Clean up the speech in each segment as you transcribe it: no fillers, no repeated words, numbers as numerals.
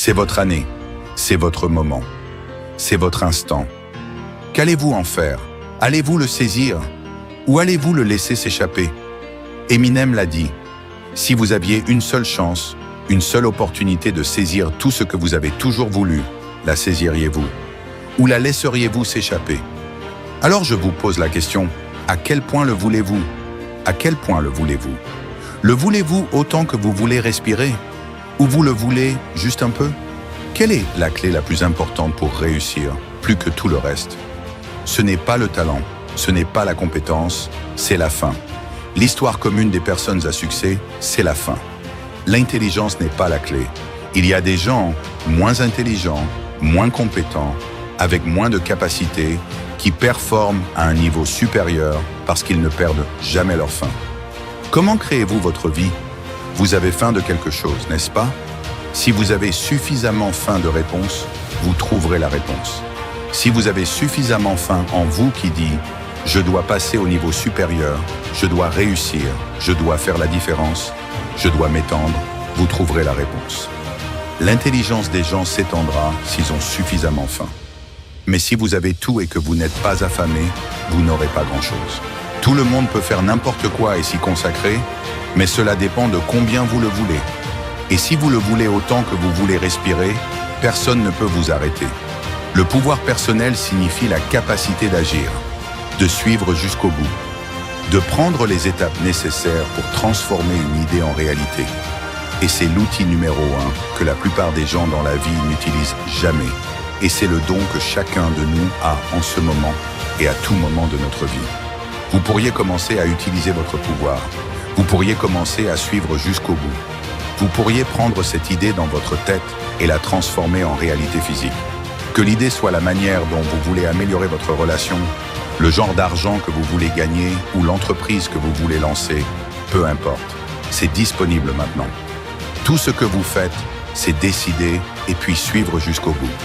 C'est votre année, c'est votre moment, c'est votre instant. Qu'allez-vous en faire? Allez-vous le saisir? Ou allez-vous le laisser s'échapper? Eminem l'a dit, si vous aviez une seule chance, une seule opportunité de saisir tout ce que vous avez toujours voulu, la saisiriez-vous? Ou la laisseriez-vous s'échapper? Alors je vous pose la question, à quel point le voulez-vous? À quel point le voulez-vous? Le voulez-vous autant que vous voulez respirer? Ou vous le voulez juste un peu? Quelle est la clé la plus importante pour réussir, plus que tout le reste? Ce n'est pas le talent, ce n'est pas la compétence, c'est la fin. L'histoire commune des personnes à succès, c'est la fin. L'intelligence n'est pas la clé. Il y a des gens moins intelligents, moins compétents, avec moins de capacités, qui performent à un niveau supérieur parce qu'ils ne perdent jamais leur faim. Comment créez-vous votre vie? Vous avez faim de quelque chose, n'est-ce pas? Si vous avez suffisamment faim de réponse, vous trouverez la réponse. Si vous avez suffisamment faim en vous qui dit « Je dois passer au niveau supérieur, je dois réussir, je dois faire la différence, je dois m'étendre », vous trouverez la réponse. L'intelligence des gens s'étendra s'ils ont suffisamment faim. Mais si vous avez tout et que vous n'êtes pas affamé, vous n'aurez pas grand-chose. Tout le monde peut faire n'importe quoi et s'y consacrer, mais cela dépend de combien vous le voulez. Et si vous le voulez autant que vous voulez respirer, personne ne peut vous arrêter. Le pouvoir personnel signifie la capacité d'agir, de suivre jusqu'au bout, de prendre les étapes nécessaires pour transformer une idée en réalité. Et c'est l'outil numéro 1 que la plupart des gens dans la vie n'utilisent jamais. Et c'est le don que chacun de nous a en ce moment et à tout moment de notre vie. Vous pourriez commencer à utiliser votre pouvoir. Vous pourriez commencer à suivre jusqu'au bout. Vous pourriez prendre cette idée dans votre tête et la transformer en réalité physique. Que l'idée soit la manière dont vous voulez améliorer votre relation, le genre d'argent que vous voulez gagner ou l'entreprise que vous voulez lancer, peu importe. C'est disponible maintenant. Tout ce que vous faites, c'est décider et puis suivre jusqu'au bout.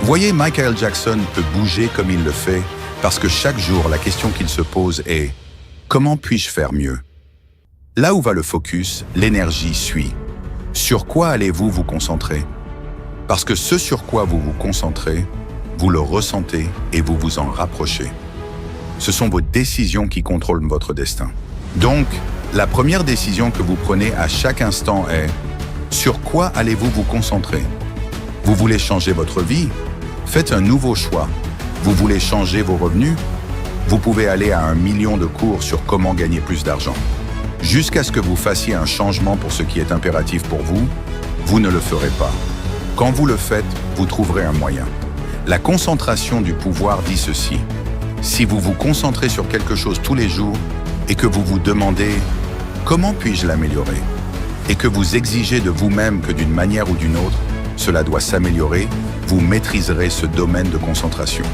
Voyez, Michael Jackson peut bouger comme il le fait parce que chaque jour, la question qu'il se pose est « Comment puis-je faire mieux ?» Là où va le focus, l'énergie suit. Sur quoi allez-vous vous concentrer? Parce que ce sur quoi vous vous concentrez, vous le ressentez et vous vous en rapprochez. Ce sont vos décisions qui contrôlent votre destin. Donc, la première décision que vous prenez à chaque instant est « Sur quoi allez-vous vous concentrer ?» Vous voulez changer votre vie? Faites un nouveau choix. Vous voulez changer vos revenus? Vous pouvez aller à 1 million de cours sur comment gagner plus d'argent. Jusqu'à ce que vous fassiez un changement pour ce qui est impératif pour vous, vous ne le ferez pas. Quand vous le faites, vous trouverez un moyen. La concentration du pouvoir dit ceci. Si vous vous concentrez sur quelque chose tous les jours et que vous vous demandez « Comment puis-je l'améliorer ?» et que vous exigez de vous-même que d'une manière ou d'une autre, cela doit s'améliorer, vous maîtriserez ce domaine de concentration.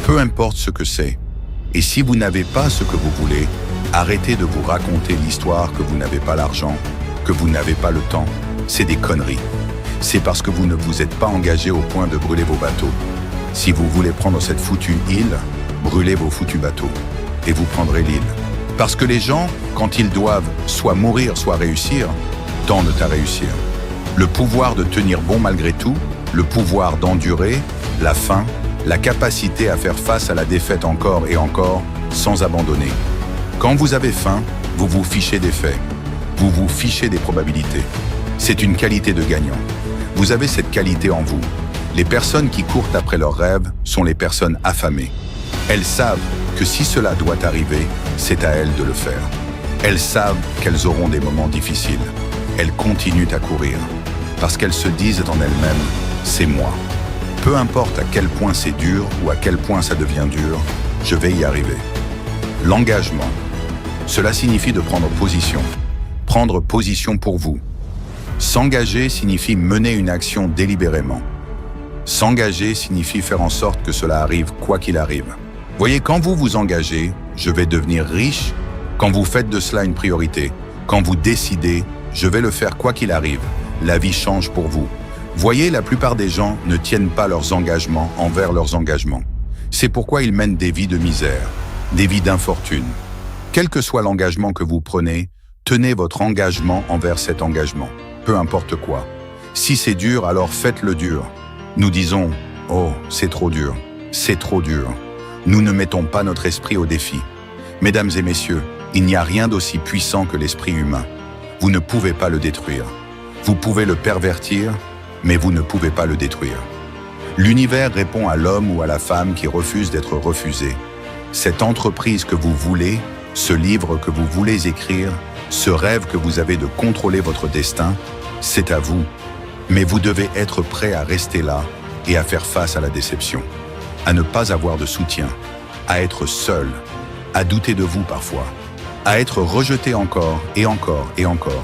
Peu importe ce que c'est. Et si vous n'avez pas ce que vous voulez, arrêtez de vous raconter l'histoire que vous n'avez pas l'argent, que vous n'avez pas le temps. C'est des conneries. C'est parce que vous ne vous êtes pas engagé au point de brûler vos bateaux. Si vous voulez prendre cette foutue île, brûlez vos foutus bateaux et vous prendrez l'île. Parce que les gens, quand ils doivent soit mourir, soit réussir, tendent à réussir. Le pouvoir de tenir bon malgré tout, le pouvoir d'endurer, la faim, la capacité à faire face à la défaite encore et encore, sans abandonner. Quand vous avez faim, vous vous fichez des faits. Vous vous fichez des probabilités. C'est une qualité de gagnant. Vous avez cette qualité en vous. Les personnes qui courent après leurs rêves sont les personnes affamées. Elles savent que si cela doit arriver, c'est à elles de le faire. Elles savent qu'elles auront des moments difficiles. Elles continuent à courir. Parce qu'elles se disent en elles-mêmes, c'est moi. Peu importe à quel point c'est dur ou à quel point ça devient dur, je vais y arriver. L'engagement. Cela signifie de prendre position. Prendre position pour vous. S'engager signifie mener une action délibérément. S'engager signifie faire en sorte que cela arrive quoi qu'il arrive. Voyez, quand vous vous engagez, je vais devenir riche, quand vous faites de cela une priorité, quand vous décidez, je vais le faire quoi qu'il arrive, la vie change pour vous. Voyez, la plupart des gens ne tiennent pas leurs engagements envers leurs engagements. C'est pourquoi ils mènent des vies de misère, des vies d'infortune. Quel que soit l'engagement que vous prenez, tenez votre engagement envers cet engagement, peu importe quoi. Si c'est dur, alors faites-le dur. Nous disons, oh, c'est trop dur, c'est trop dur. Nous ne mettons pas notre esprit au défi. Mesdames et messieurs, il n'y a rien d'aussi puissant que l'esprit humain. Vous ne pouvez pas le détruire. Vous pouvez le pervertir, mais vous ne pouvez pas le détruire. L'univers répond à l'homme ou à la femme qui refuse d'être refusé. Cette entreprise que vous voulez, ce livre que vous voulez écrire, ce rêve que vous avez de contrôler votre destin, c'est à vous. Mais vous devez être prêt à rester là et à faire face à la déception, à ne pas avoir de soutien, à être seul, à douter de vous parfois, à être rejeté encore et encore et encore,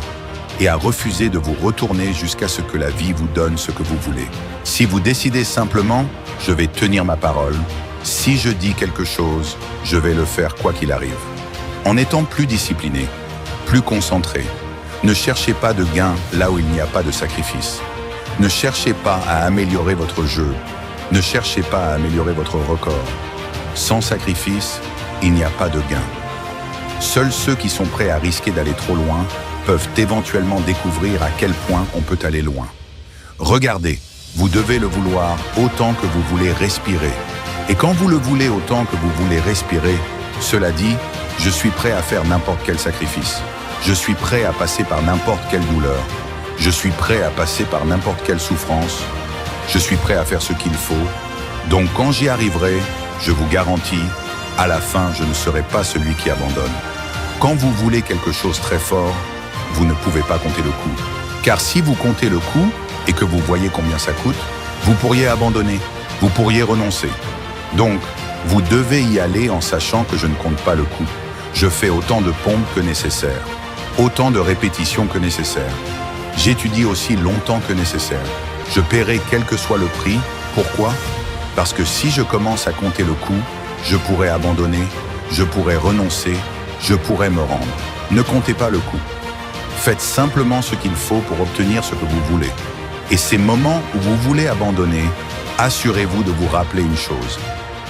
et à refuser de vous retourner jusqu'à ce que la vie vous donne ce que vous voulez. Si vous décidez simplement, je vais tenir ma parole, si je dis quelque chose, je vais le faire quoi qu'il arrive. En étant plus discipliné, plus concentré, ne cherchez pas de gain là où il n'y a pas de sacrifice. Ne cherchez pas à améliorer votre jeu, ne cherchez pas à améliorer votre record. Sans sacrifice, il n'y a pas de gain. Seuls ceux qui sont prêts à risquer d'aller trop loin peuvent éventuellement découvrir à quel point on peut aller loin. Regardez, vous devez le vouloir autant que vous voulez respirer. Et quand vous le voulez autant que vous voulez respirer, cela dit, je suis prêt à faire n'importe quel sacrifice. Je suis prêt à passer par n'importe quelle douleur. Je suis prêt à passer par n'importe quelle souffrance. Je suis prêt à faire ce qu'il faut. Donc quand j'y arriverai, je vous garantis, à la fin, je ne serai pas celui qui abandonne. Quand vous voulez quelque chose très fort, vous ne pouvez pas compter le coup. Car si vous comptez le coup et que vous voyez combien ça coûte, vous pourriez abandonner, vous pourriez renoncer. Donc, vous devez y aller en sachant que je ne compte pas le coup. Je fais autant de pompes que nécessaire, autant de répétitions que nécessaire. J'étudie aussi longtemps que nécessaire. Je paierai quel que soit le prix. Pourquoi? Parce que si je commence à compter le coup, je pourrais abandonner, je pourrais renoncer, je pourrais me rendre. Ne comptez pas le coup. Faites simplement ce qu'il faut pour obtenir ce que vous voulez. Et ces moments où vous voulez abandonner, assurez-vous de vous rappeler une chose.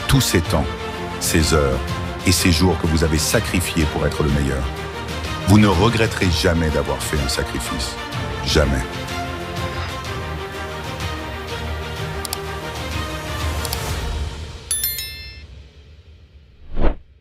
Tous ces temps, ces heures et ces jours que vous avez sacrifiés pour être le meilleur, vous ne regretterez jamais d'avoir fait un sacrifice. Jamais.